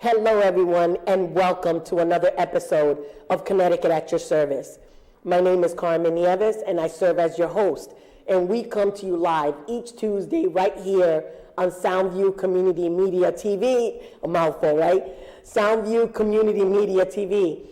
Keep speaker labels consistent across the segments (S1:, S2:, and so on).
S1: Hello, everyone, and welcome to another episode of Connecticut at Your Service. My name is Carmen Nieves, and I serve as your host. And we come to you live each Tuesday right here on Soundview Community Media TV, a mouthful, right? Soundview Community Media TV,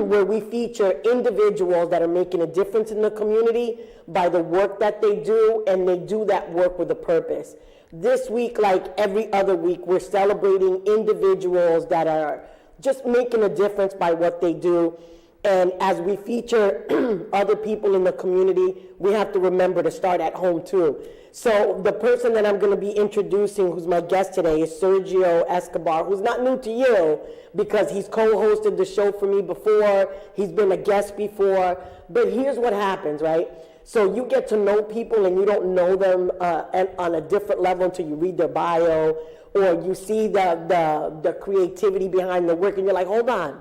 S1: where we feature individuals that are making a difference in the community by the work that they do, and they do that work with a purpose. This week, like every other week, we're celebrating individuals that are just making a difference by what they do. And as we feature other people in the community, we have to remember to start at home too. So the person that I'm going to be introducing, who's my guest today, is Sergio Escobar, who's not new to you because he's co-hosted the show for me before, he's been a guest before. But here's what happens, right? So you get to know people and you don't know them on a different level until you read their bio or you see the creativity behind the work and you're like, hold on,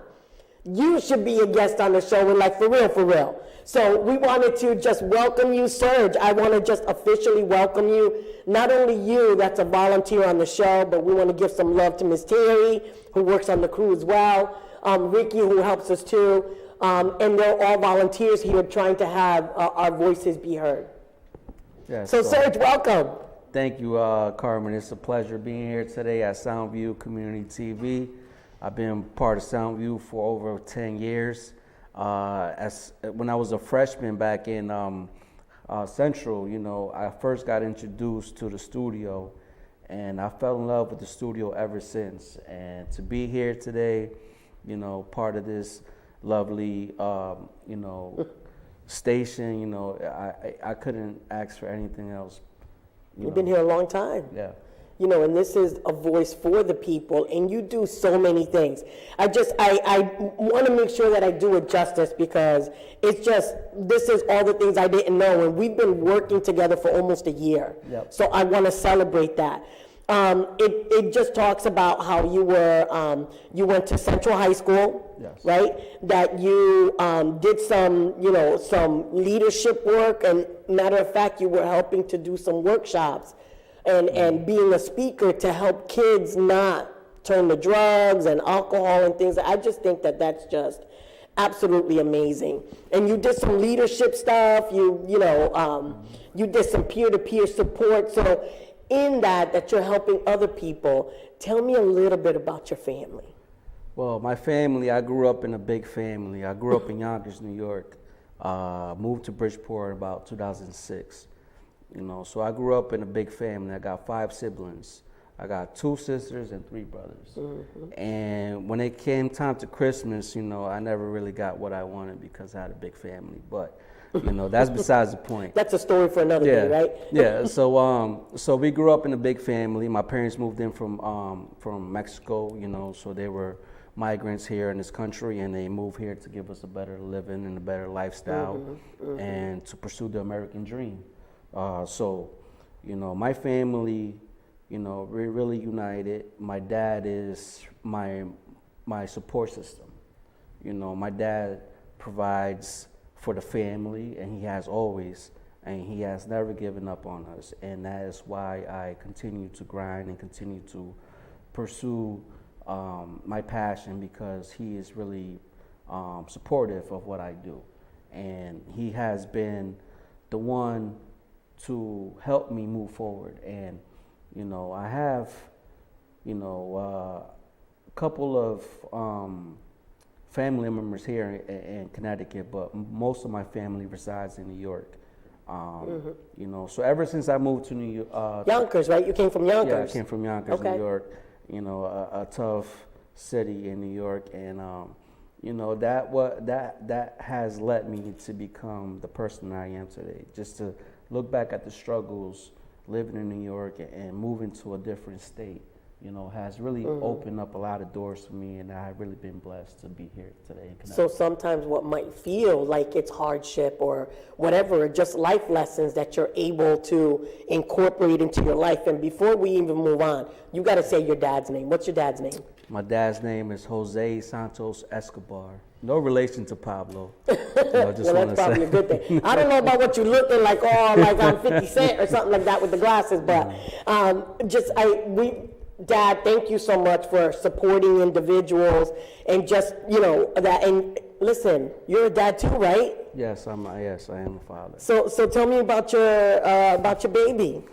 S1: you should be a guest on the show, and like for real. So we wanted to just welcome you, Serge. I want to just officially welcome you. Not only you, that's a volunteer on the show, but we want to give some love to Miss Terry, who works on the crew as well. Ricky, who helps us too. And they're all volunteers here trying to have our voices be heard.
S2: Yes,
S1: so Serge, welcome.
S2: Thank you, Carmen. It's a pleasure being here today at Soundview Community TV. I've been part of Soundview for over 10 years. When I was a freshman back in Central, I first got introduced to the studio, and I fell in love with the studio ever since. And to be here today, part of this lovely, station, I couldn't ask for anything else.
S1: You've been here a long time.
S2: Yeah.
S1: And this is a voice for the people, and you do so many things. I want to make sure that I do it justice because this is all the things I didn't know, and we've been working together for almost a year.
S2: Yep.
S1: So I want to celebrate that. It just talks about how you went to Central High School,
S2: yes,
S1: right? That you did some leadership work, and matter of fact, you were helping to do some workshops and being a speaker to help kids not turn to drugs and alcohol and things. I just think that that's just absolutely amazing. And you did some leadership stuff. You did some peer-to-peer support. So in that you're helping other people, tell me a little bit about your family.
S2: Well, my family, I grew up in a big family. I grew up in Yonkers, New York. Moved to Bridgeport about 2006. So I grew up in a big family. I got 5 siblings. I got 2 sisters and 3 brothers. Mm-hmm. And when it came time to Christmas, I never really got what I wanted because I had a big family. But, that's besides the point.
S1: That's a story for another day, right?
S2: Yeah. So we grew up in a big family. My parents moved in from Mexico, so they were migrants here in this country, and they moved here to give us a better living and a better lifestyle, and to pursue the American dream. My family, we're really united. My dad is my support system. My dad provides for the family, and he has always, and he has never given up on us. And that is why I continue to grind and continue to pursue my passion, because he is really supportive of what I do. And he has been the one to help me move forward. And, I have, a couple of family members here in Connecticut, but most of my family resides in New York. So ever since I moved to New York.
S1: Yonkers, right? You came from Yonkers?
S2: Yeah, I came from Yonkers,
S1: okay.
S2: New York. A tough city in New York. And, that has led me to become the person I am today. Just to look back at the struggles living in New York and moving to a different state, has really opened up a lot of doors for me, and I've really been blessed to be here today in Connecticut.
S1: So sometimes what might feel like it's hardship or whatever, just life lessons that you're able to incorporate into your life. And before we even move on, you got to say your dad's name. What's your dad's name?
S2: My dad's name is Jose Santos Escobar. No relation to Pablo.
S1: Well, that's probably a good thing. I don't know about what you're looking like, like I'm 50 Cent or something like that with the glasses, but Dad, thank you so much for supporting individuals and just, that. And listen, you're a dad too, right?
S2: Yes, I am a father.
S1: So tell me about your baby.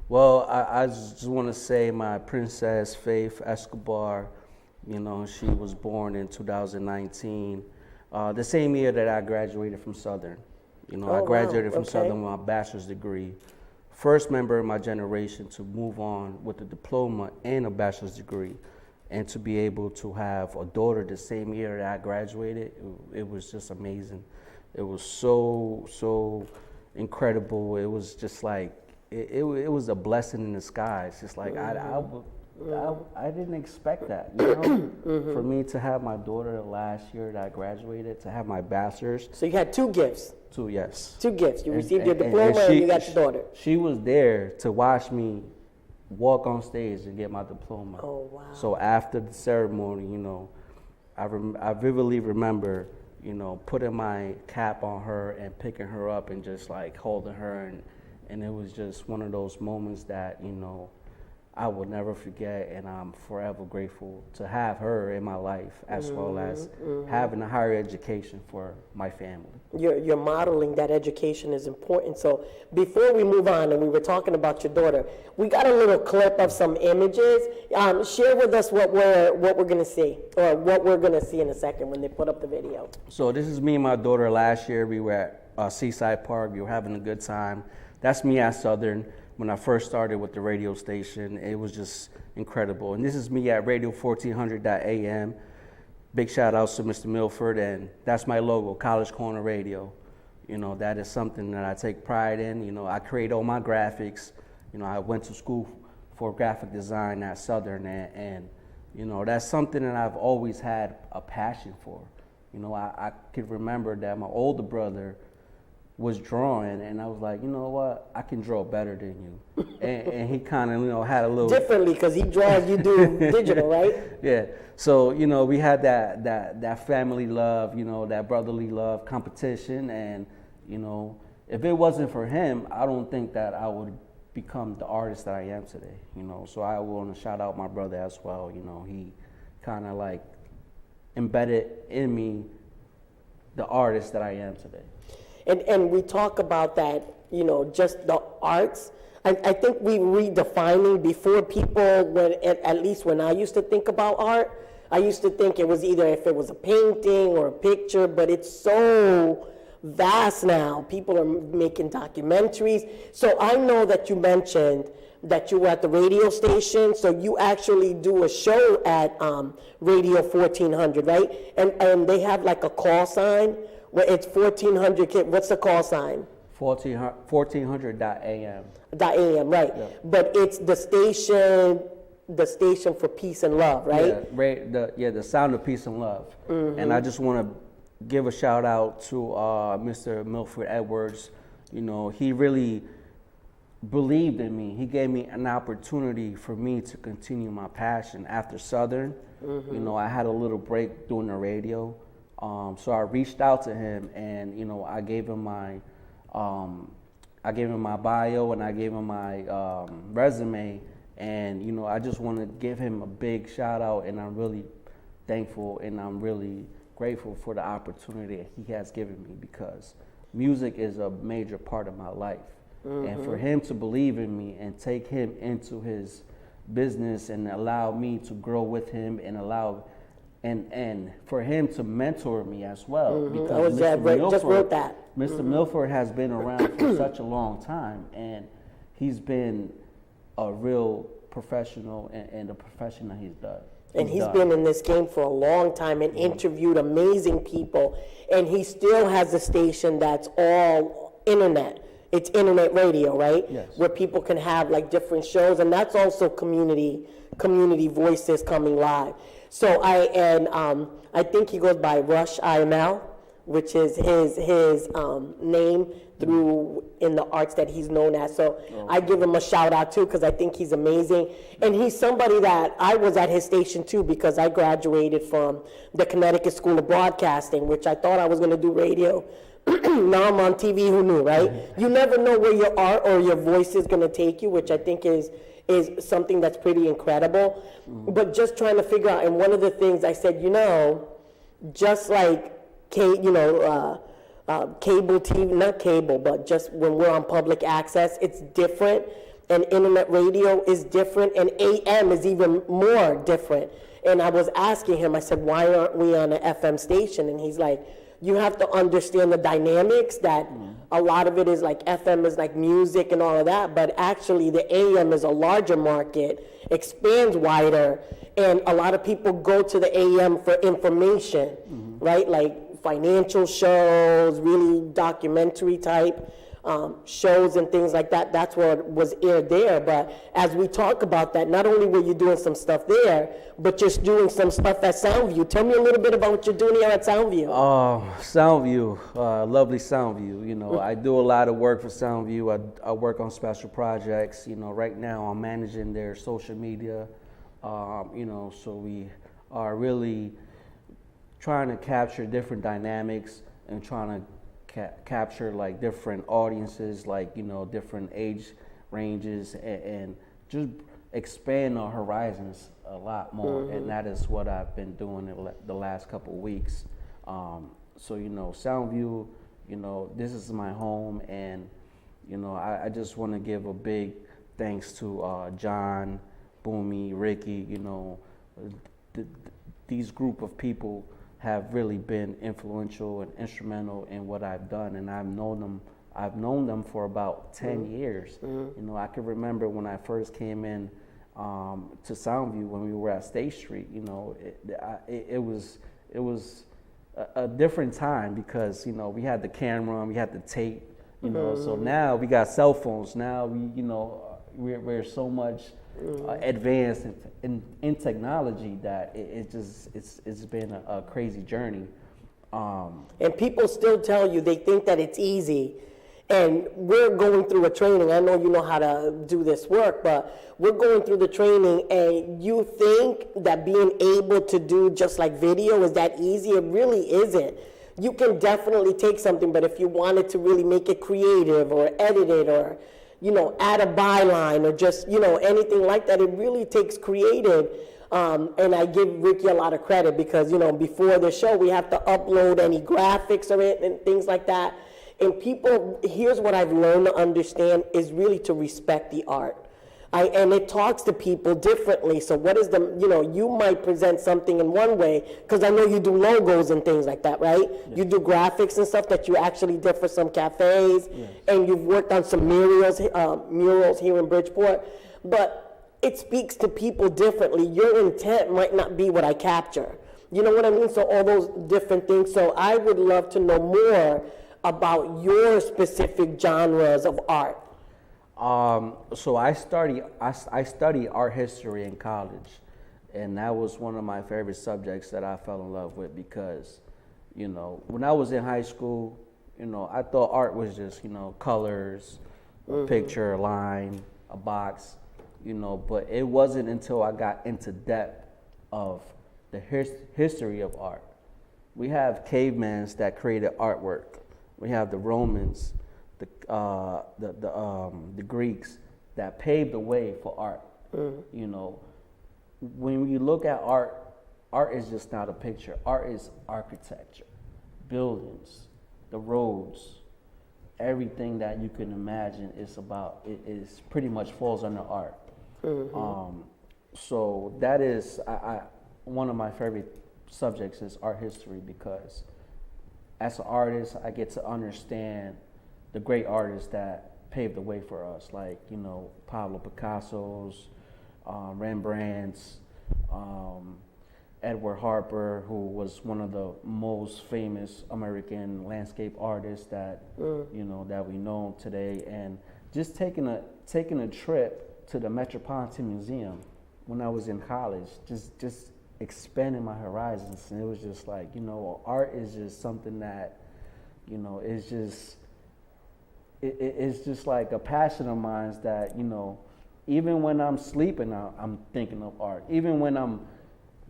S2: Well, I just want to say my princess, Faith Escobar, she was born in 2019, the same year that I graduated from Southern. I graduated from Southern with my bachelor's degree. First member of my generation to move on with a diploma and a bachelor's degree, and to be able to have a daughter the same year that I graduated, it was just amazing. It was so incredible. It was just like, it was a blessing in disguise. Just like I didn't expect that, for me to have my daughter the last year that I graduated, to have my bachelor's.
S1: So you had 2 gifts.
S2: 2, yes.
S1: 2 gifts. You received your diploma and you got your daughter.
S2: She was there to watch me walk on stage and get my diploma.
S1: Oh, wow.
S2: So after the ceremony, I vividly remember, putting my cap on her and picking her up and just like holding her, and it was just one of those moments that, I will never forget, and I'm forever grateful to have her in my life, as well as having a higher education for my family.
S1: You're modeling that education is important. So before we move on, and we were talking about your daughter, we got a little clip of some images. Share with us what we're going to see, or what we're going to see in a second when they put up the video.
S2: So this is me and my daughter last year. We were at Seaside Park. We were having a good time. That's me at Southern. When I first started with the radio station, it was just incredible. And this is me at Radio 1400 AM. Big shout outs to Mr. Milford, and that's my logo, College Corner Radio. That is something that I take pride in. I create all my graphics. I went to school for graphic design at Southern, and that's something that I've always had a passion for. I could remember that my older brother was drawing, and I was like, you know what, I can draw better than you. And he kind of, had a little
S1: differently, because he draws, you do digital, right?
S2: Yeah. So we had that family love, that brotherly love, competition, and if it wasn't for him, I don't think that I would become the artist that I am today. So I want to shout out my brother as well. He kind of like embedded in me the artist that I am today.
S1: And we talk about that, just the arts. I think we redefining before people, at least when I used to think about art, I used to think it was either if it was a painting or a picture, but it's so vast now. People are making documentaries. So I know that you mentioned that you were at the radio station, so you actually do a show at Radio 1400, right? And they have like a call sign where it's 1400, what's the call sign?
S2: 1400.am.
S1: .am, right.
S2: Yeah.
S1: But it's the station for peace and love, right?
S2: Yeah, the sound of peace and love. Mm-hmm. And I just want to give a shout out to Mr. Milford Edwards. He really believed in me. He gave me an opportunity for me to continue my passion after Southern. Mm-hmm. I had a little break doing the radio. So I reached out to him, and I gave him my bio, and I gave him my resume, and I just want to give him a big shout out, and I'm really thankful and I'm really grateful for the opportunity that he has given me, because music is a major part of my life. Mm-hmm. And for him to believe in me and take him into his business and allow me to grow with him and and for him to mentor me as well. Mm-hmm. Because
S1: just wrote that.
S2: Mr. Milford has been around for such a long time, and he's been a real professional in the profession that he's done.
S1: And he's been in this game for a long time and interviewed amazing people, and he still has a station that's all internet. It's internet radio, right?
S2: Yes.
S1: Where people can have like different shows, and that's also community voices coming live. So I think he goes by Rush IML, which is his name through in the arts that he's known as. So I give him a shout out too, because I think he's amazing. And he's somebody that I was at his station too, because I graduated from the Connecticut School of Broadcasting, which I thought I was going to do radio. Now I'm on TV, who knew, right? You never know where your art or your voice is going to take you, which I think is is something that's pretty incredible. But just trying to figure out, and one of the things I said, just like cable TV, not cable, but just when we're on public access, it's different, and internet radio is different, and AM is even more different. And I was asking him, I said, why aren't we on an FM station? And he's like, you have to understand the dynamics that a lot of it is like FM is like music and all of that, but actually the AM is a larger market, expands wider, and a lot of people go to the AM for information, right? Like financial shows, really documentary type shows and things like that. That's what was aired there. But as we talk about that, not only were you doing some stuff there, but just doing some stuff at Soundview. Tell me a little bit about what you're doing here at Soundview.
S2: Soundview, lovely Soundview. I do a lot of work for Soundview. I work on special projects. Right now I'm managing their social media. So we are really trying to capture different dynamics and trying to capture like different audiences, like different age ranges, and just expand our horizons a lot more. And that is what I've been doing the last couple of weeks. So Soundview, this is my home, and I just want to give a big thanks to John, Boomy, Ricky. These group of people have really been influential and instrumental in what I've done, and I've known them for about 10 years. I can remember when I first came in to Soundview when we were at State Street. It was a different time because we had the camera and we had the tape. So now we got cell phones. Now we're so much advanced in technology that it's been a crazy journey.
S1: And people still tell you they think that it's easy, and we're going through a training. I know you know how to do this work, but we're going through the training, and you think that being able to do just like video is that easy. It really isn't. You can definitely take something, but if you wanted to really make it creative or edit it or add a byline or just, anything like that, it really takes creative. And I give Ricky a lot of credit because, before the show, we have to upload any graphics or it and things like that. And people, here's what I've learned to understand is really to respect the art. And it talks to people differently. So what is you might present something in one way, because I know you do logos and things like that, right? Yes. You do graphics and stuff that you actually did for some cafes, yes. And you've worked on some murals here in Bridgeport. But it speaks to people differently. Your intent might not be what I capture. You know what I mean? So all those different things. So I would love to know more about your specific genres of art.
S2: So I studied art history in college, and that was one of my favorite subjects that I fell in love with because, when I was in high school, I thought art was just, colors, a picture, a line, a box, but it wasn't until I got into depth of the history of art. We have cavemans that created artwork. We have the Romans, the Greeks that paved the way for art. When you look at art is just not a picture. Art is architecture, buildings, the roads, everything that you can imagine is about. It is pretty much falls under art. So that is one of my favorite subjects is art history because as an artist, I get to understand the great artists that paved the way for us, like, Pablo Picasso's, Rembrandt's, Edward Harper, who was one of the most famous American landscape artists that, that we know today. And just taking a trip to the Metropolitan Museum when I was in college, just expanding my horizons. And it was just like, art is just something that, is just, it's just like a passion of mine that, even when I'm sleeping, I'm thinking of art. Even when I'm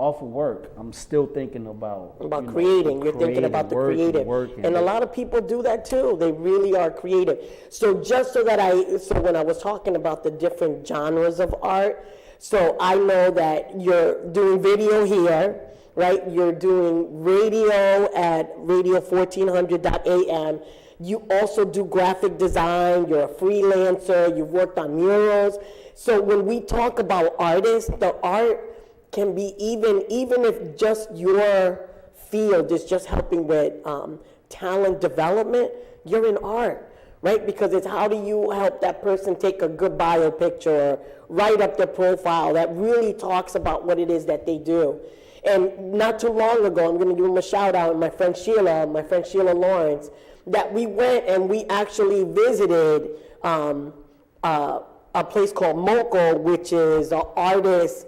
S2: off of work, I'm still thinking about
S1: creating. You're thinking about the creative, and a lot of people do that too. They really are creative. So just so when I was talking about the different genres of art, so I know that you're doing video here, right? You're doing radio at radio 1400.am. You also do graphic design. You're a freelancer. You've worked on murals. So when we talk about artists, the art can be even if just your field is just helping with talent development, you're in art, right? Because it's how do you help that person take a good bio picture or write up their profile that really talks about what it is that they do. And not too long ago, I'm going to give them a shout out, my friend Sheila Lawrence, that we went and we actually visited a place called Moco, which is an artist,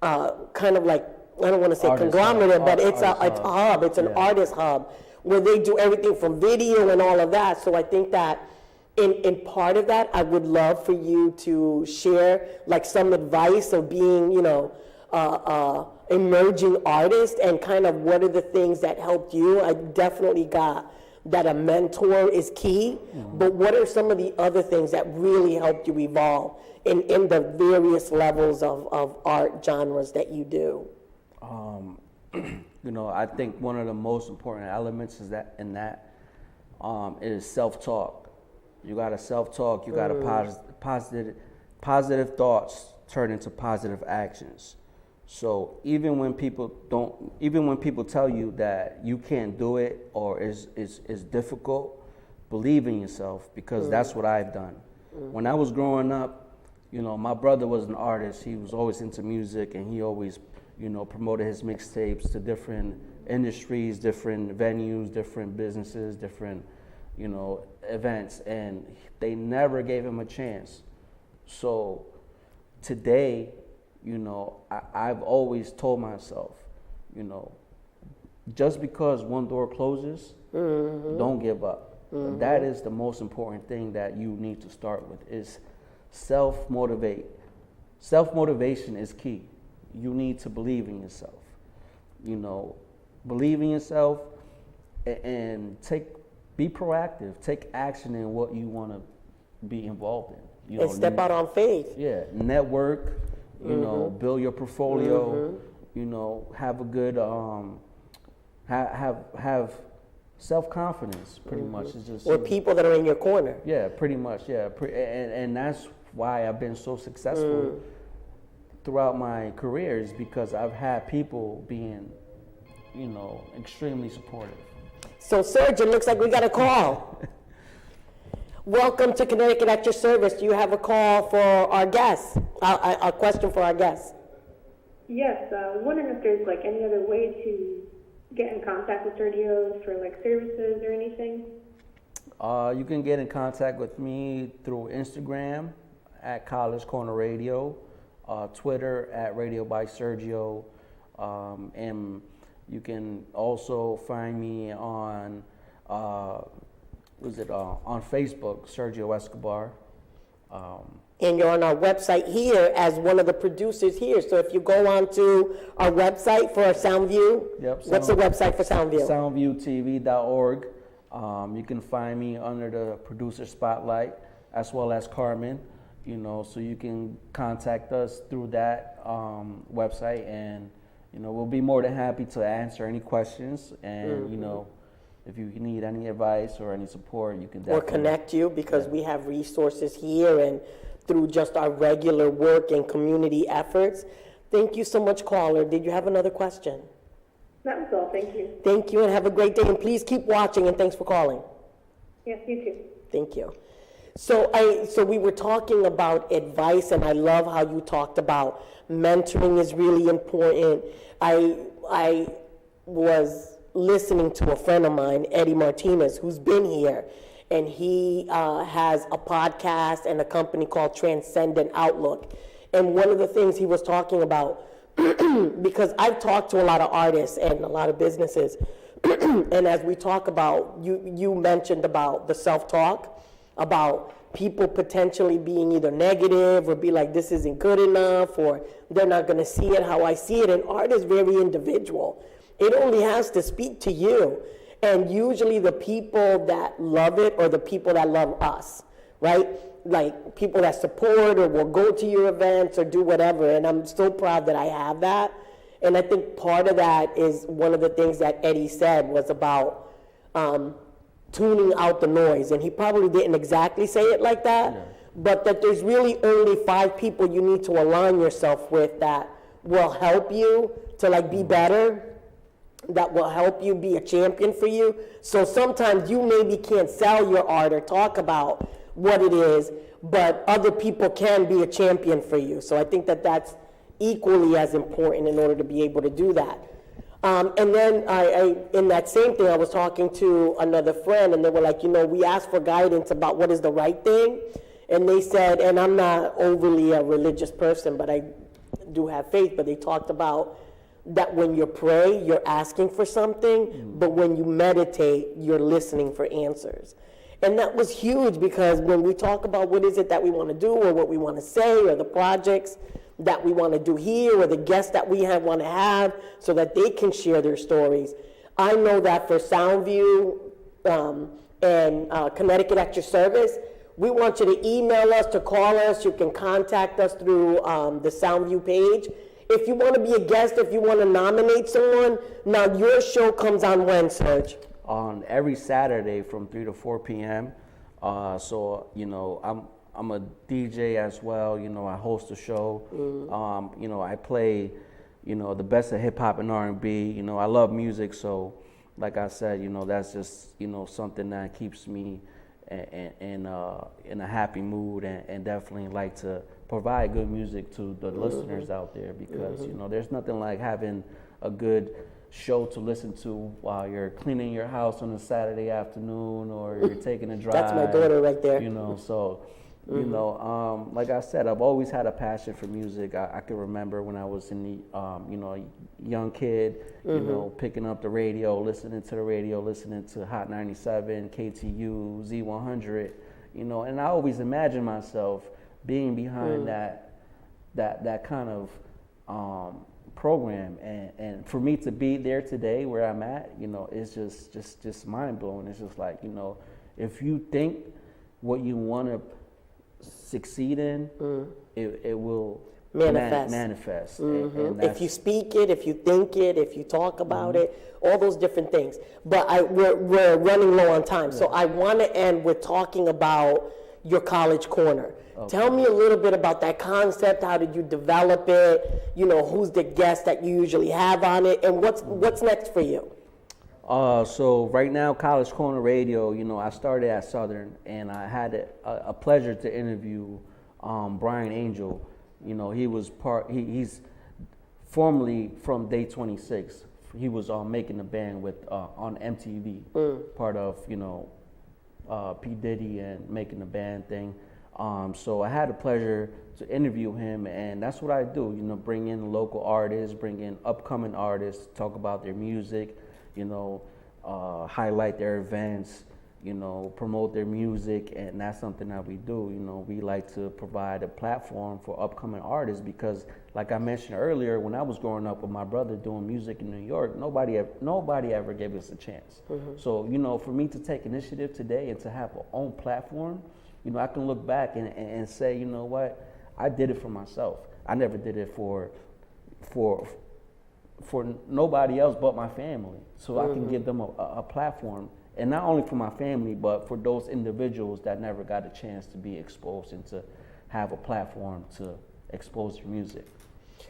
S1: kind of like, I don't want to say artist conglomerate, but it's a hub. It's an artist hub where they do everything from video and all of that. So I think that in part of that, I would love for you to share like some advice of being, emerging artist and kind of what are the things that helped you. I definitely got that a mentor is key, but what are some of the other things that really helped you evolve in the various levels of art genres that you do?
S2: I think one of the most important elements is is self-talk. You got to self-talk. You got to positive thoughts turn into positive actions. So even when people tell you that you can't do it or is difficult, believe in yourself, because that's what I've done. When I was growing up, my brother was an artist. He was always into music, and he always, promoted his mixtapes to different industries, different venues, different businesses, different, events, and they never gave him a chance. So today, I've always told myself, just because one door closes, don't give up. That is the most important thing that you need to start with, is self-motivate. Self-motivation is key. You need to believe in yourself. Believe in yourself and be proactive. Take action in what you want to be involved in.
S1: And step out on faith.
S2: Yeah, network. Build your portfolio. Have a good have self-confidence. Pretty much, it's just
S1: or people that are in your corner.
S2: Yeah, pretty much. Yeah, and that's why I've been so successful throughout my career, is because I've had people being, extremely supportive.
S1: So, Sergio, looks like we got a call. Welcome to Connecticut at your service. Do you have a call for our guests? A question for our guests?
S3: Yes, I was wondering if there's like any other way to get in contact with Sergio for like services or anything.
S2: You can get in contact with me through Instagram at College Corner Radio, Twitter at Radio by Sergio, and you can also find me on on Facebook, Sergio Escobar.
S1: And you're on our website here as one of the producers here. So if you go on to our website for our SoundView, what's the website for SoundView?
S2: SoundviewTV.org. You can find me under the producer spotlight, as well as Carmen. So you can contact us through that website, and we'll be more than happy to answer any questions. And if you need any advice or any support, you can definitely.
S1: Or connect you, because we have resources here and through just our regular work and community efforts. Thank you so much, caller. Did you have another question?
S3: That was all. Thank you.
S1: Thank you, and have a great day. And please keep watching, and thanks for calling.
S3: Yes, you too.
S1: Thank you. So we were talking about advice, and I love how you talked about mentoring is really important. I was listening to a friend of mine, Eddie Martinez, who's been here, and he has a podcast and a company called Transcendent Outlook. And one of the things he was talking about, because I've talked to a lot of artists and a lot of businesses, and as we talk about, you mentioned about the self-talk, about people potentially being either negative or be like, this isn't good enough, or they're not going to see it how I see it. And art is very individual. It only has to speak to you. And usually the people that love it are the people that love us, right? Like people that support or will go to your events or do whatever. And I'm so proud that I have that. And I think part of that is one of the things that Eddie said was about tuning out the noise. And he probably didn't exactly say it like that, but that there's really only 5 people you need to align yourself with that will help you to like be better, that will help you be a champion for you. So sometimes you maybe can't sell your art or talk about what it is, but other people can be a champion for you. So I think that that's equally as important in order to be able to do that. And then I, in that same thing, I was talking to another friend, and they were like, we asked for guidance about what is the right thing. And they said, and I'm not overly a religious person, but I do have faith, but they talked about that when you pray, you're asking for something, but when you meditate, you're listening for answers. And that was huge, because when we talk about what is it that we want to do or what we want to say or the projects that we want to do here or the guests that we want to have so that they can share their stories. I know that for Soundview and Connecticut at Your Service, we want you to email us, to call us. You can contact us through the Soundview page. If you want to be a guest, if you want to nominate someone, now your show comes on when, Serge?
S2: On every Saturday from 3 to 4 p.m. So, I'm a DJ as well. I host a show. I play, the best of hip hop and R&B. I love music, so like I said, that's just something that keeps me in a happy mood, and definitely like to provide good music to the listeners out there, because there's nothing like having a good show to listen to while you're cleaning your house on a Saturday afternoon, or you're taking a drive.
S1: That's my daughter right there.
S2: So. Like I said, I've always had a passion for music. I can remember when I was in the, a young kid, picking up the radio, listening to the radio, listening to Hot 97, KTU, Z100, and I always imagined myself being behind that kind of program, and for me to be there today where I'm at, it's just mind blowing. It's just like, if you think what you want to succeed in, it will manifest.
S1: And if you speak it, if you think it, if you talk about it, all those different things. But we're running low on time, so I want to end with talking about your college corner. Okay. Tell me a little bit about that concept. How did you develop it? Who's the guest that you usually have on it, and what's next for you?
S2: So right now, College Corner Radio, I started at Southern, and I had a pleasure to interview Brian Angel. He's formerly from Day 26. He was making the band with on MTV, part of P. Diddy and making the band thing. So I had the pleasure to interview him, and that's what I do. Bring in local artists, bring in upcoming artists, talk about their music. Highlight their events, promote their music, and that's something that we do. We like to provide a platform for upcoming artists, because like I mentioned earlier, when I was growing up with my brother doing music in New York, nobody ever gave us a chance. So, for me to take initiative today and to have our own platform, I can look back and say, what, I did it for myself. I never did it for nobody else but my family, so I can give them a platform, and not only for my family, but for those individuals that never got a chance to be exposed and to have a platform to expose their music.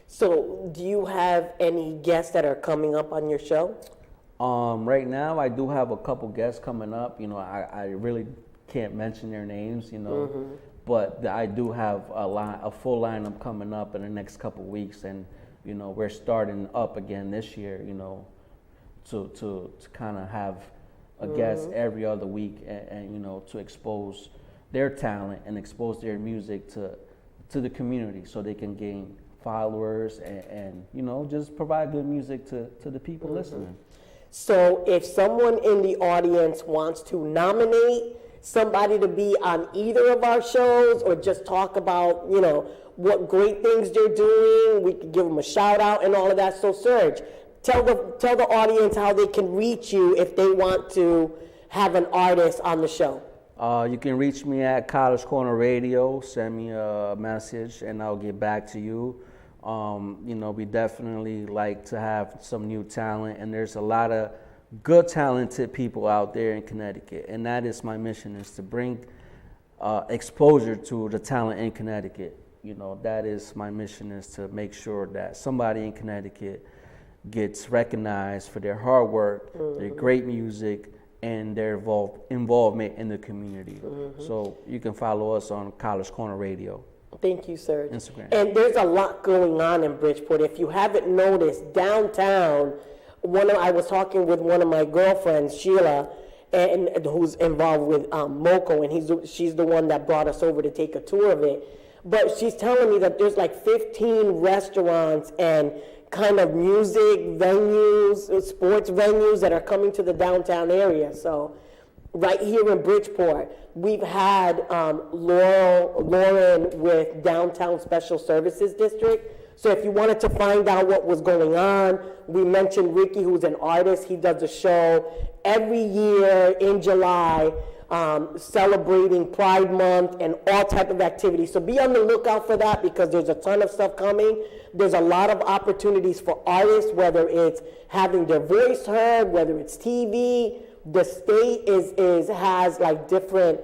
S1: So do you have any guests that are coming up on your show?
S2: Right now I do have a couple guests coming up. I really can't mention their names, but I do have a full lineup coming up in the next couple weeks, and we're starting up again this year, to kind of have a guest every other week, and to expose their talent and expose their music to the community, so they can gain followers and just provide good music to the people listening.
S1: So if someone in the audience wants to nominate somebody to be on either of our shows or just talk about, what great things they're doing. We could give them a shout out and all of that. So Serge, tell the audience how they can reach you if they want to have an artist on the show.
S2: You can reach me at College Corner Radio. Send me a message and I'll get back to you. We definitely like to have some new talent, and there's a lot of good, talented people out there in Connecticut, and that is my mission, is to bring exposure to the talent in Connecticut. That is my mission, is to make sure that somebody in Connecticut gets recognized for their hard work, their great music, and their involvement in the community. So you can follow us on College Corner Radio.
S1: Thank you, Serge.
S2: Instagram.
S1: And there's a lot going on in Bridgeport. If you haven't noticed, downtown, I was talking with one of my girlfriends, Sheila, and who's involved with MoCo, and she's the one that brought us over to take a tour of it. But she's telling me that there's like 15 restaurants and kind of music venues, sports venues that are coming to the downtown area. So right here in Bridgeport, we've had Lauren with Downtown Special Services District. So if you wanted to find out what was going on, we mentioned Ricky, who's an artist. He does a show every year in July, celebrating Pride Month and all type of activities. So be on the lookout for that, because there's a ton of stuff coming. There's a lot of opportunities for artists, whether it's having their voice heard, whether it's TV. The state has like different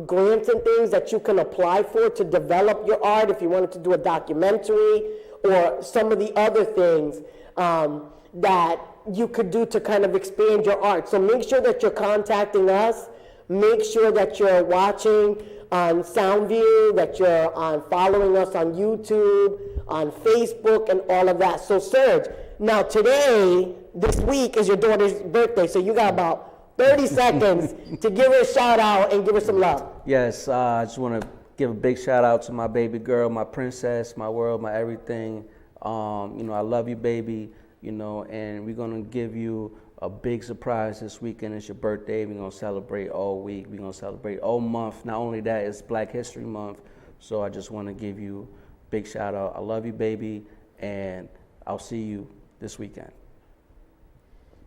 S1: grants and things that you can apply for to develop your art, if you wanted to do a documentary or some of the other things that you could do to kind of expand your art. So make sure that you're contacting us. Make sure that you're watching on Soundview, that you're following us on YouTube, on Facebook, and all of that. So Serge, now this week is your daughter's birthday, so you got about 30 seconds to give her a shout out and give her some love.
S2: Yes, I just want to give a big shout out to my baby girl, my princess, my world, my everything. I love you, baby, and we're going to give you a big surprise this weekend. It's your birthday. We're going to celebrate all week. We're going to celebrate all month. Not only that, it's Black History Month. So I just want to give you a big shout out. I love you, baby, and I'll see you this weekend.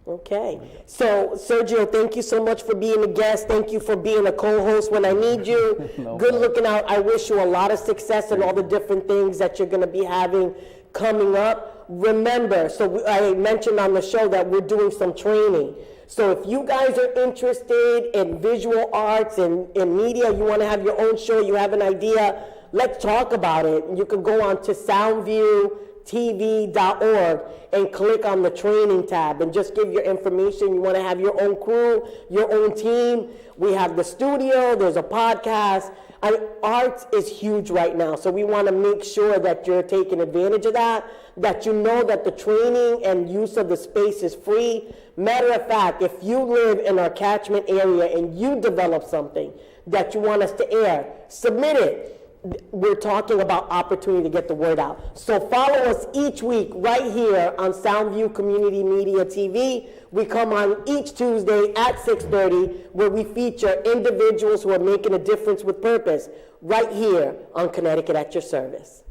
S1: Okay. So, Sergio, thank you so much for being a guest. Thank you for being a co-host when I need you. Good looking out. I wish you a lot of success in all the different things that you're going to be having coming up. Remember, I mentioned on the show that we're doing some training. So if you guys are interested in visual arts and in media, you want to have your own show, you have an idea, let's talk about it. You can go on to soundviewtv.org and click on the training tab and just give your information. You want to have your own crew, your own team. We have the studio, there's a podcast. Art is huge right now, so we want to make sure that you're taking advantage of that you know that the training and use of the space is free. Matter of fact, if you live in our catchment area and you develop something that you want us to air, submit it. We're talking about opportunity to get the word out. So follow us each week right here on Soundview Community Media TV. We come on each Tuesday at 6:30, where we feature individuals who are making a difference with purpose right here on Connecticut at Your Service.